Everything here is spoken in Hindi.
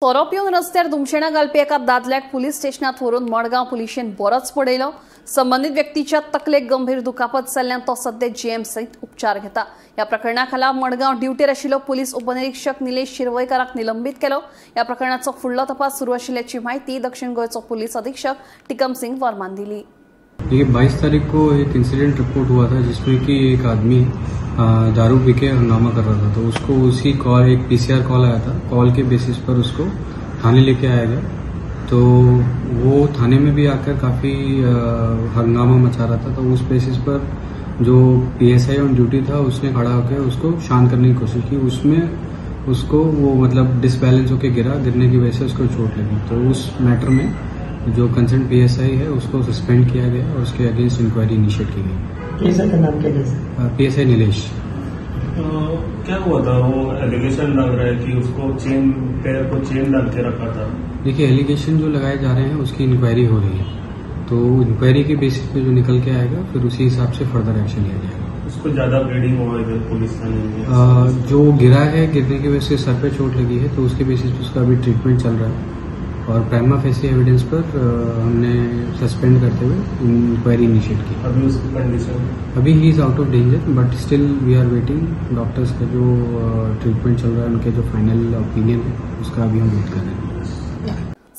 सोरो पिवन रस्त्यार दुमशेणा घालपी एका दादल्याक पुलीस स्टेशनात व्हरून मडगांव पुलिशेन बरोच पडयलो। संबंधित व्यक्तीच्या तकलेक गंभीर दुखापत जाल्ल्यान तो सध्या जीएमसीत उपचार घेता। या प्रकरणा खाला मडगांव ड्युटीर आशिल्लो पुलीस उपनिरीक्षक निलेश शिरवयकाराक निलंबित केलो। या प्रकरणाचो फुडलो तपास सुरू आशिल्ल्याची माहिती दक्षिण गोयचो पुलीस अधीक्षक टिकम सिंह वर्मान दिली। ये 22 तारीख को एक इंसिडेंट रिपोर्ट हुआ था जिसमें कि एक आदमी दारू पी के हंगामा कर रहा था, तो उसको उसी कॉल एक पीसीआर कॉल आया था। कॉल के बेसिस पर उसको थाने लेके आया गया, तो वो थाने में भी आकर काफी हंगामा मचा रहा था। तो उस बेसिस पर जो पीएसआई ऑन ड्यूटी था उसने खड़ा होकर उसको शांत करने की कोशिश की। उसमें उसको वो मतलब डिसबैलेंस होकर गिरने की वजह से उसको चोट लगी। तो उस मैटर में जो कंसर्न पीएसआई है उसको सस्पेंड किया गया और उसके अगेंस्ट इंक्वायरी इनिशिएट की गई। पीएसआई का नाम क्या है? पीएसआई निलेश। क्या हुआ था? वो एलिगेशन लग रहा है कि उसको पैर को चेन डाल के रखा था। देखिए, एलिगेशन जो लगाए जा रहे हैं उसकी इंक्वायरी हो रही है, तो इंक्वायरी के बेसिस पे जो निकल के आएगा फिर उसी हिसाब से फर्दर एक्शन लिया जाएगा। उसको ज्यादा ब्लीडिंग हुआ है पुलिस ने? जो गिरा है, गिरने की वजह से सर पे चोट लगी है, तो उसके बेसिस पे उसका अभी ट्रीटमेंट चल रहा है और प्राइमा फेसी एविडेंस पर हमने सस्पेंड करते हुए इंक्वायरी इनिशिएट की। अभी उसकी कंडीशन? अभी he is out of danger, but still we are waiting. Doctors का जो ट्रीटमेंट चल रहा है, उनके जो फाइनल ओपिनियन है उसका अभी हम वेट कर रहे हैं।